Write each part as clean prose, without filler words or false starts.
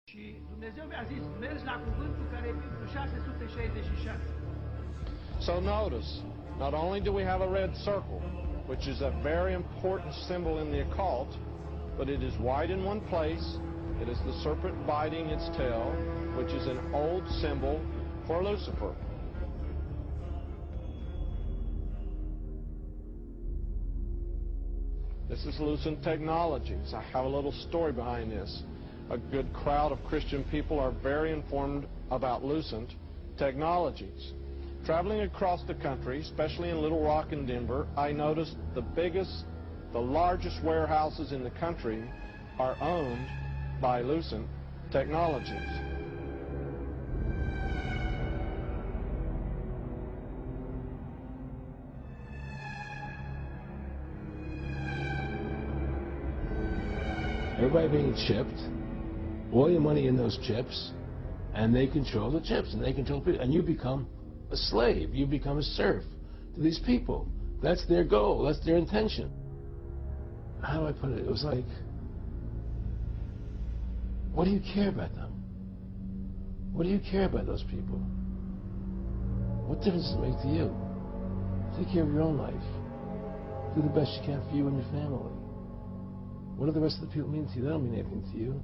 Și Dumnezeu mi-a zis, mergi la cuvântul care e pentru 666. So notice, not only do we have a red circle, which is a very important symbol in the occult, but it is white in one place. It is the serpent biting its tail, which is an old symbol for Lucifer. This is Lucent Technologies. I have a little story behind this. A good crowd of Christian people are very informed about Lucent Technologies. Traveling across the country, especially in Little Rock and Denver, I noticed the largest warehouses in the country are owned by Lucent Technologies. Everybody being chipped, all your money in those chips, and they control the chips, and they control people, and you become a slave, you become a serf to these people. That's their goal, that's their intention. How do I put it? It was like, what do you care about them? What do you care about those people? What difference does it make to you? Take care of your own life. Do the best you can for you and your family. What do the rest of the people mean to you? They don't mean anything to you.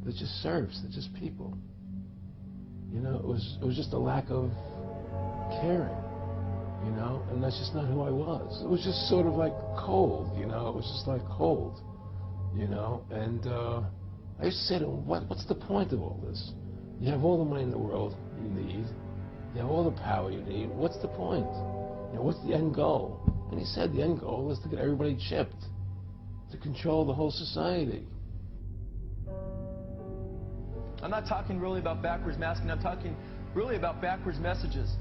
They're just serfs. They're just people. You know, it was just a lack of caring, you know, and that's just not who I was. It was just sort of like cold, you know. It was just like cold, you know. And I used to say to him, what's the point of all this? You have all the money in the world you need. You have all the power you need. What's the point? You know, what's the end goal? And he said the end goal is to get everybody chipped, to control the whole society. I'm not talking really about backwards masking. I'm talking really about backwards messages.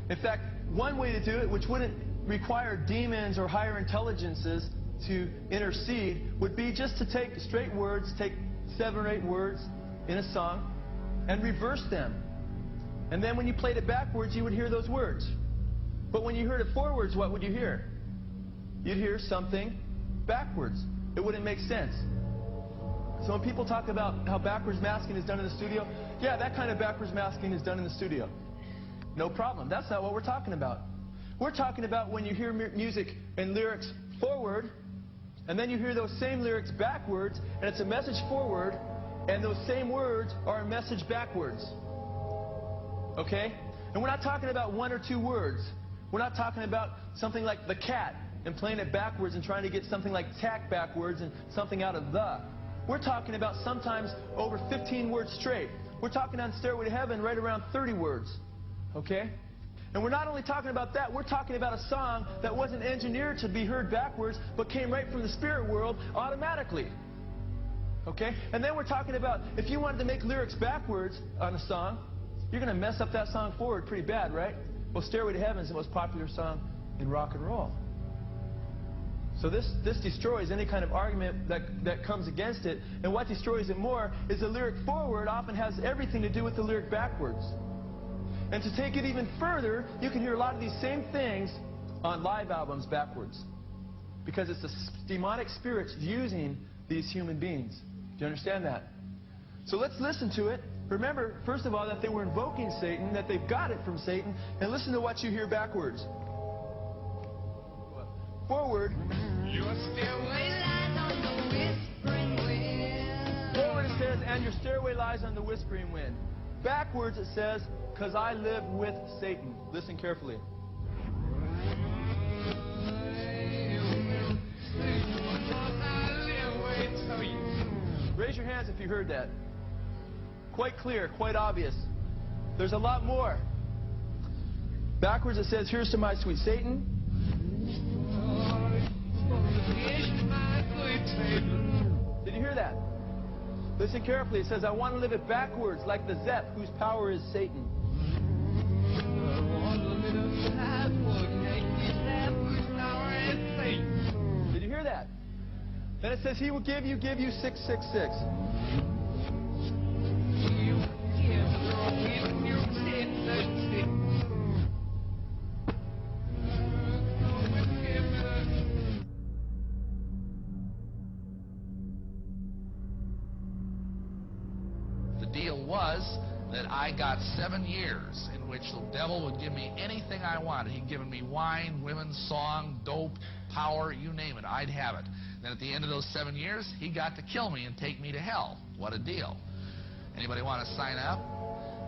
In fact, one way to do it, which wouldn't require demons or higher intelligences to intercede, would be just to take straight words, take 7 or 8 words in a song, and reverse them. And then when you played it backwards, you would hear those words. But when you heard it forwards, what would you hear? You'd hear something backwards. It wouldn't make sense. So when people talk about how backwards masking is done in the studio, yeah, that kind of backwards masking is done in the studio. No problem. That's not what we're talking about. We're talking about when you hear music and lyrics forward, and then you hear those same lyrics backwards, and it's a message forward, and those same words are a message backwards. Okay? And we're not talking about 1 or 2 words. We're not talking about something like the cat and playing it backwards and trying to get something like tack backwards and something out of the. We're talking about sometimes over 15 words straight. We're talking on Stairway to Heaven right around 30 words. Okay? And we're not only talking about that, we're talking about a song that wasn't engineered to be heard backwards, but came right from the spirit world automatically. Okay? And then we're talking about if you wanted to make lyrics backwards on a song, you're going to mess up that song forward pretty bad, right? Well, Stairway to Heaven is the most popular song in rock and roll. So this destroys any kind of argument that comes against it. And what destroys it more is the lyric forward often has everything to do with the lyric backwards. And to take it even further, you can hear a lot of these same things on live albums backwards. Because it's the demonic spirits using these human beings. Do you understand that? So let's listen to it. Remember, first of all, that they were invoking Satan, that they've got it from Satan, and listen to what you hear backwards. Forward. Your stairway lies on the whispering wind. Forward it says, and your stairway lies on the whispering wind. Backwards it says, because I live with Satan. Listen carefully. Raise your hands if you heard that. Quite clear, quite obvious. There's a lot more. Backwards it says, here's to my sweet Satan. Did you hear that? Listen carefully. It says, I want to live it backwards, like the Zep, whose power is Satan. Did you hear that? Then it says, he will give you 666. was that I got 7 years in which the devil would give me anything I wanted. He'd given me wine, women, song, dope, power, you name it, I'd have it. Then at the end of those 7 years, he got to kill me and take me to hell. What a deal. Anybody want to sign up?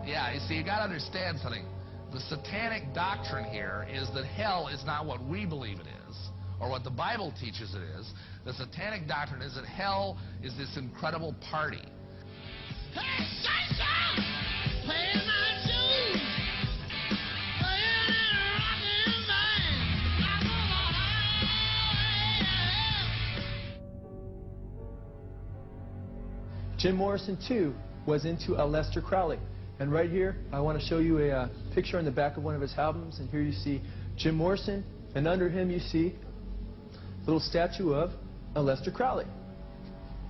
Yeah, you see, you got to understand something. The satanic doctrine here is that hell is not what we believe it is, or what the Bible teaches it is. The satanic doctrine is that hell is this incredible party. Hey, Satan! Playing my shoes! Playing in a rockin' band! I'm on Jim Morrison, too, was into Aleister Crowley. And right here, I want to show you a picture on the back of one of his albums. And here you see Jim Morrison, and under him you see a little statue of Aleister Crowley.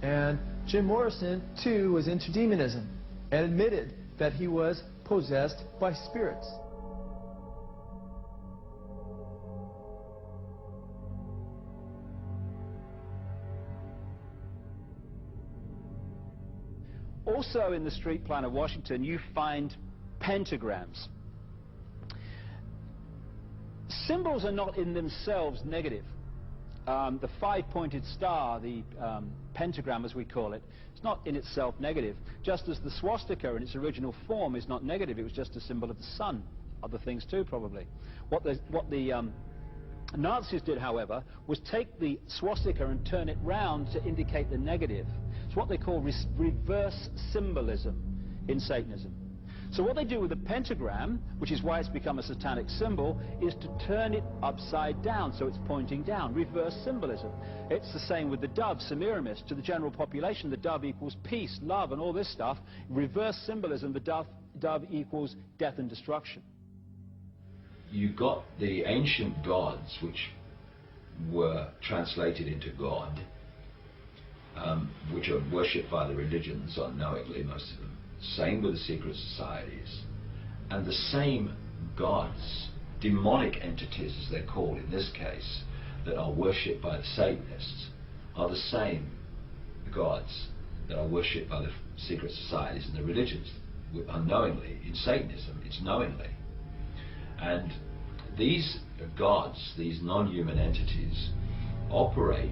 And Jim Morrison, too, was into demonism and admitted that he was possessed by spirits. Also in the street plan of Washington, you find pentagrams. Symbols are not in themselves negative. The five-pointed star, the pentagram as we call it, it's not in itself negative. Just as the swastika in its original form is not negative, it was just a symbol of the sun. Other things too, probably. What the Nazis did, however, was take the swastika and turn it round to indicate the negative. It's what they call reverse symbolism in Satanism. So what they do with the pentagram, which is why it's become a satanic symbol, is to turn it upside down, so it's pointing down. Reverse symbolism. It's the same with the dove, Semiramis. To the general population, the dove equals peace, love, and all this stuff. Reverse symbolism, the dove equals death and destruction. You got the ancient gods, which were translated into God, which are worshipped by the religions unknowingly, most of them. Same with the secret societies. And the same gods, demonic entities as they're called in this case, that are worshipped by the Satanists, are the same gods that are worshipped by the secret societies and the religions unknowingly. In Satanism, it's knowingly. And these gods, these non-human entities, operate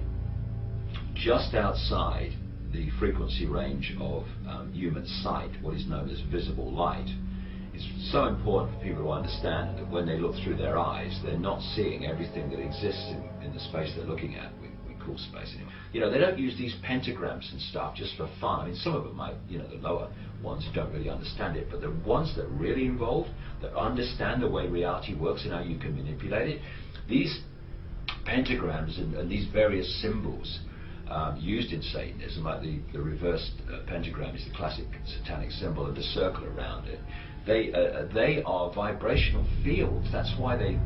just outside the frequency range of human sight, what is known as visible light. It's so important for people to understand that when they look through their eyes, they're not seeing everything that exists in the space they're looking at. We call space anyway. You know, they don't use these pentagrams and stuff just for fun. I mean, some of them might, you know, the lower ones don't really understand it, but the ones that are really involved, that understand the way reality works and how you can manipulate it, these pentagrams and these various symbols used in Satanism, like the reversed pentagram is the classic satanic symbol, and the circle around it. They are vibrational fields. That's why they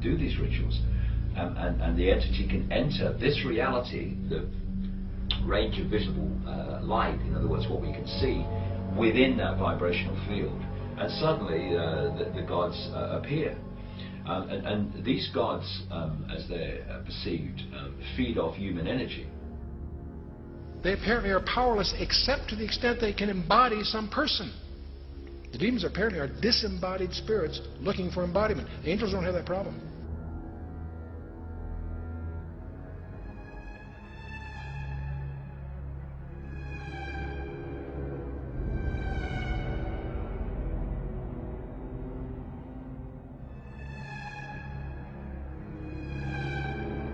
do these rituals, and the entity can enter this reality, the range of visible light. In other words, what we can see within that vibrational field, and suddenly the gods appear. And these gods, as they're perceived, feed off human energy. They apparently are powerless except to the extent they can embody some person. The demons apparently are disembodied spirits looking for embodiment. The angels don't have that problem.